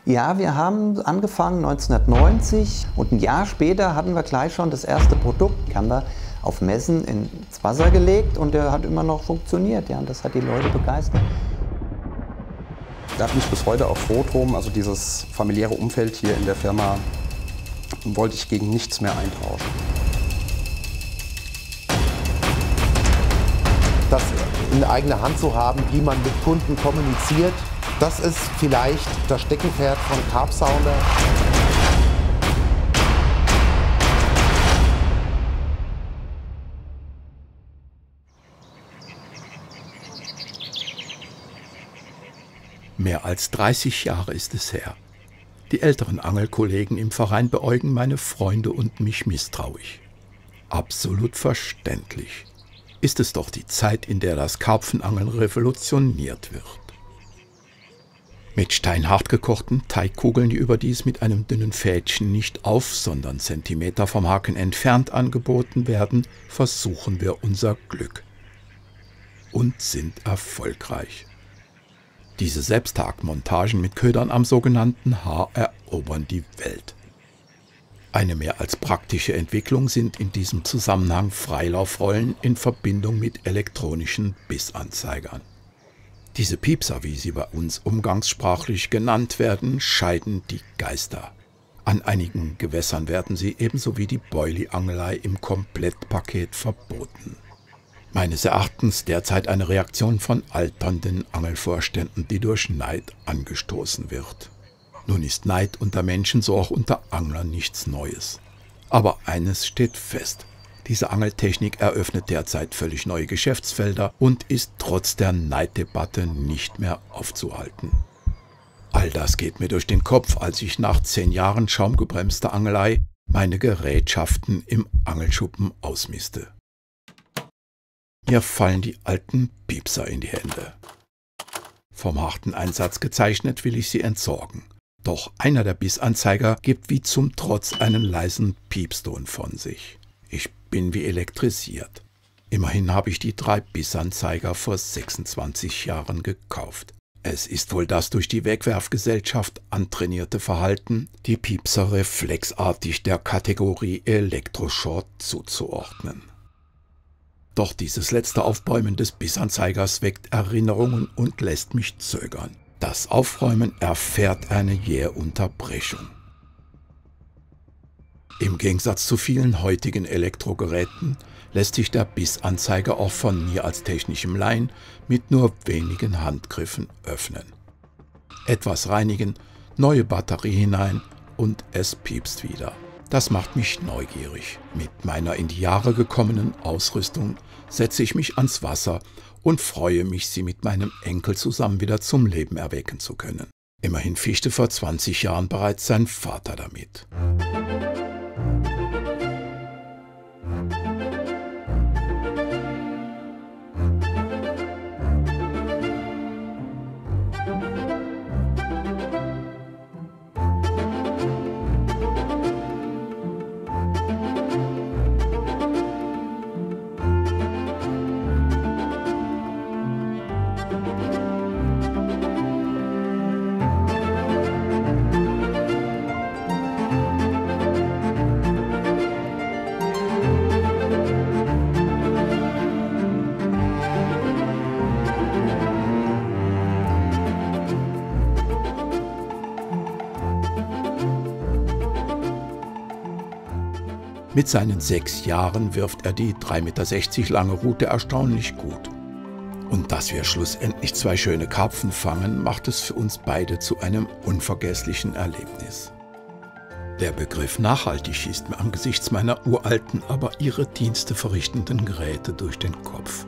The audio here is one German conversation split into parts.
Ja, wir haben angefangen 1990 und ein Jahr später hatten wir gleich schon das erste Produkt. Die haben wir auf Messen ins Wasser gelegt und der hat immer noch funktioniert. Ja, und das hat die Leute begeistert. Der hat mich bis heute auch froh drum. Also dieses familiäre Umfeld hier in der Firma wollte ich gegen nichts mehr eintauschen. Das in eigener Hand zu haben, wie man mit Kunden kommuniziert, das ist vielleicht das Steckenpferd von Carp Sounder. Mehr als 30 Jahre ist es her. Die älteren Angelkollegen im Verein beäugen meine Freunde und mich misstrauisch. Absolut verständlich. Ist es doch die Zeit, in der das Karpfenangeln revolutioniert wird. Mit steinhart gekochten Teigkugeln, die überdies mit einem dünnen Fädchen nicht auf, sondern Zentimeter vom Haken entfernt angeboten werden, versuchen wir unser Glück. Und sind erfolgreich. Diese Selbsttagmontagen mit Ködern am sogenannten Haar erobern die Welt. Eine mehr als praktische Entwicklung sind in diesem Zusammenhang Freilaufrollen in Verbindung mit elektronischen Bissanzeigern. Diese Piepser, wie sie bei uns umgangssprachlich genannt werden, scheiden die Geister. An einigen Gewässern werden sie ebenso wie die Boilie-Angelei im Komplettpaket verboten. Meines Erachtens derzeit eine Reaktion von alternden Angelvorständen, die durch Neid angestoßen wird. Nun ist Neid unter Menschen, so auch unter Anglern nichts Neues. Aber eines steht fest: Diese Angeltechnik eröffnet derzeit völlig neue Geschäftsfelder und ist trotz der Neiddebatte nicht mehr aufzuhalten. All das geht mir durch den Kopf, als ich nach 10 Jahren schaumgebremster Angelei meine Gerätschaften im Angelschuppen ausmiste. Mir fallen die alten Piepser in die Hände. Vom harten Einsatz gezeichnet will ich sie entsorgen. Doch einer der Bissanzeiger gibt wie zum Trotz einen leisen Piepston von sich. Ich bin wie elektrisiert. Immerhin habe ich die 3 Bissanzeiger vor 26 Jahren gekauft. Es ist wohl das durch die Wegwerfgesellschaft antrainierte Verhalten, die Piepser reflexartig der Kategorie Elektroschrott zuzuordnen. Doch dieses letzte Aufbäumen des Bissanzeigers weckt Erinnerungen und lässt mich zögern. Das Aufräumen erfährt eine jähe Unterbrechung. Im Gegensatz zu vielen heutigen Elektrogeräten lässt sich der Bissanzeiger auch von mir als technischem Laien mit nur wenigen Handgriffen öffnen. Etwas reinigen, neue Batterie hinein und es piepst wieder. Das macht mich neugierig. Mit meiner in die Jahre gekommenen Ausrüstung setze ich mich ans Wasser und freue mich, sie mit meinem Enkel zusammen wieder zum Leben erwecken zu können. Immerhin fischte vor 20 Jahren bereits sein Vater damit. Mit seinen 6 Jahren wirft er die 3,60 Meter lange Rute erstaunlich gut. Und dass wir schlussendlich 2 schöne Karpfen fangen, macht es für uns beide zu einem unvergesslichen Erlebnis. Der Begriff nachhaltig schießt mir angesichts meiner uralten, aber ihre Dienste verrichtenden Geräte durch den Kopf.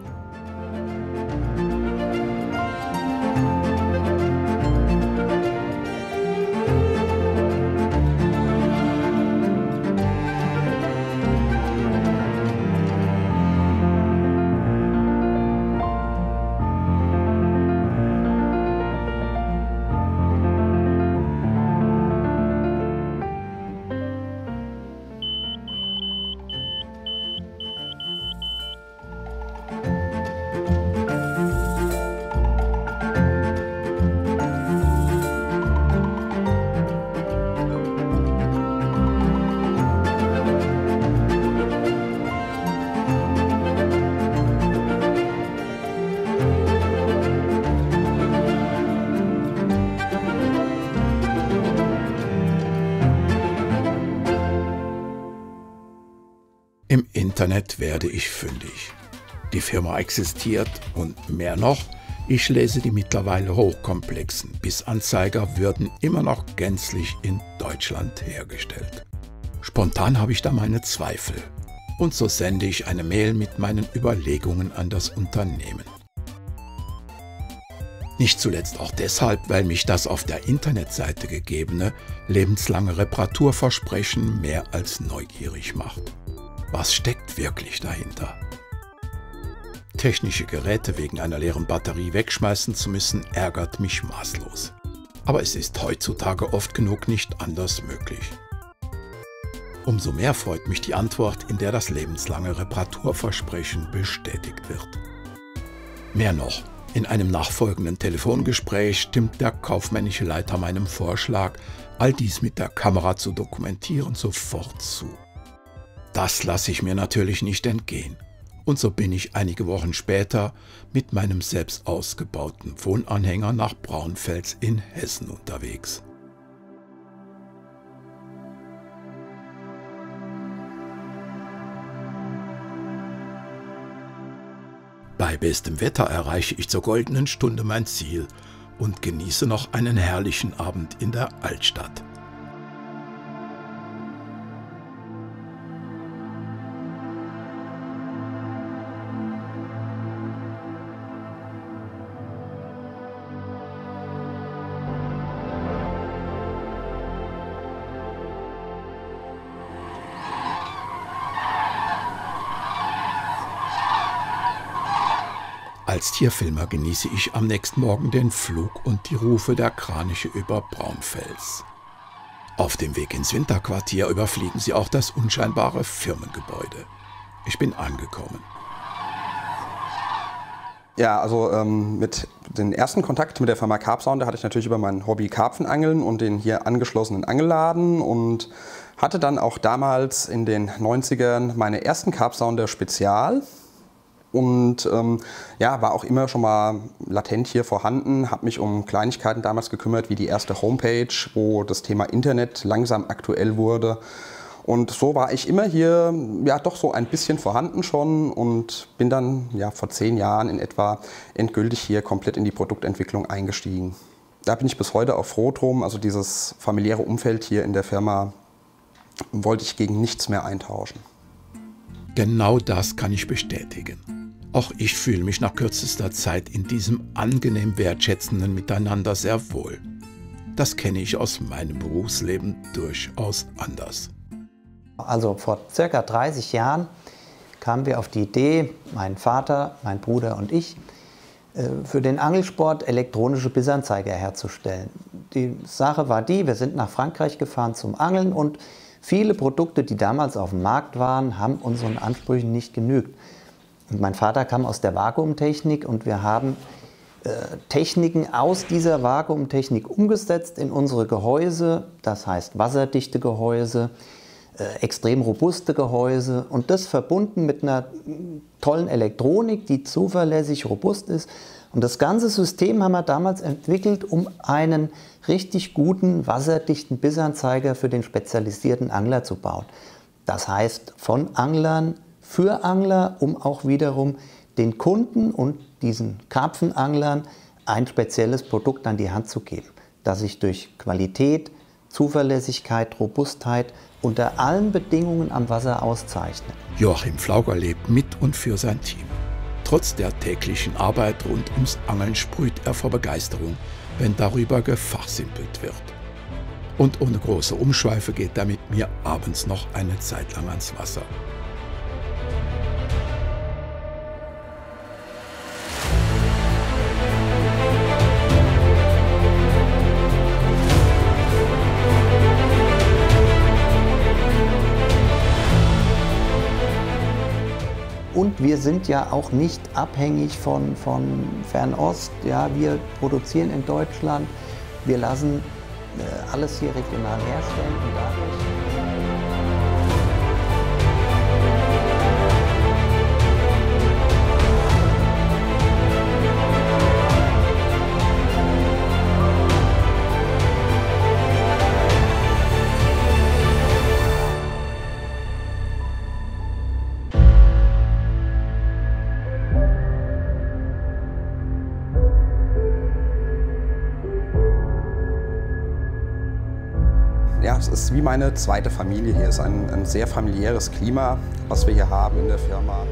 Internet werde ich fündig. Die Firma existiert und mehr noch, ich lese die mittlerweile hochkomplexen BIS-Anzeiger würden immer noch gänzlich in Deutschland hergestellt. Spontan habe ich da meine Zweifel und so sende ich eine Mail mit meinen Überlegungen an das Unternehmen. Nicht zuletzt auch deshalb, weil mich das auf der Internetseite gegebene lebenslange Reparaturversprechen mehr als neugierig macht. Was steckt wirklich dahinter? Technische Geräte wegen einer leeren Batterie wegschmeißen zu müssen, ärgert mich maßlos. Aber es ist heutzutage oft genug nicht anders möglich. Umso mehr freut mich die Antwort, in der das lebenslange Reparaturversprechen bestätigt wird. Mehr noch, in einem nachfolgenden Telefongespräch stimmt der kaufmännische Leiter meinem Vorschlag, all dies mit der Kamera zu dokumentieren, sofort zu. Das lasse ich mir natürlich nicht entgehen. Und so bin ich einige Wochen später mit meinem selbst ausgebauten Wohnanhänger nach Braunfels in Hessen unterwegs. Bei bestem Wetter erreiche ich zur goldenen Stunde mein Ziel und genieße noch einen herrlichen Abend in der Altstadt. Als Tierfilmer genieße ich am nächsten Morgen den Flug und die Rufe der Kraniche über Braunfels. Auf dem Weg ins Winterquartier überfliegen sie auch das unscheinbare Firmengebäude. Ich bin angekommen. Ja, also mit den ersten Kontakt mit der Firma Carpsound, da hatte ich natürlich über mein Hobby Karpfenangeln und den hier angeschlossenen Angelladen und hatte dann auch damals in den 90ern meine ersten Carpsounder Spezial. Und ja, war auch immer schon mal latent hier vorhanden, habe mich um Kleinigkeiten damals gekümmert, wie die erste Homepage, wo das Thema Internet langsam aktuell wurde. Und so war ich immer hier, ja doch so ein bisschen vorhanden schon und bin dann ja vor 10 Jahren in etwa endgültig hier komplett in die Produktentwicklung eingestiegen. Da bin ich bis heute auch froh drum, also dieses familiäre Umfeld hier in der Firma wollte ich gegen nichts mehr eintauschen. Genau das kann ich bestätigen. Auch ich fühle mich nach kürzester Zeit in diesem angenehm wertschätzenden Miteinander sehr wohl. Das kenne ich aus meinem Berufsleben durchaus anders. Also vor ca. 30 Jahren kamen wir auf die Idee, mein Vater, mein Bruder und ich, für den Angelsport elektronische Bissanzeiger herzustellen. Die Sache war die, wir sind nach Frankreich gefahren zum Angeln und viele Produkte, die damals auf dem Markt waren, haben unseren Ansprüchen nicht genügt. Und mein Vater kam aus der Vakuumtechnik und wir haben Techniken aus dieser Vakuumtechnik umgesetzt in unsere Gehäuse, das heißt wasserdichte Gehäuse, extrem robuste Gehäuse und das verbunden mit einer tollen Elektronik, die zuverlässig robust ist. Und das ganze System haben wir damals entwickelt, um einen richtig guten, wasserdichten Bissanzeiger für den spezialisierten Angler zu bauen. Das heißt, von Anglern für Angler, um auch wiederum den Kunden und diesen Karpfenanglern ein spezielles Produkt an die Hand zu geben, das sich durch Qualität, Zuverlässigkeit, Robustheit unter allen Bedingungen am Wasser auszeichnet. Joachim Flauger lebt mit und für sein Team. Trotz der täglichen Arbeit rund ums Angeln sprüht er vor Begeisterung, wenn darüber gefachsimpelt wird. Und ohne große Umschweife geht er mit mir abends noch eine Zeit lang ans Wasser. Und wir sind ja auch nicht abhängig von Fernost. Ja, wir produzieren in Deutschland, wir lassen alles hier regional herstellen und dadurch... es ist wie meine zweite Familie hier. Es ist ein sehr familiäres Klima, was wir hier haben in der Firma.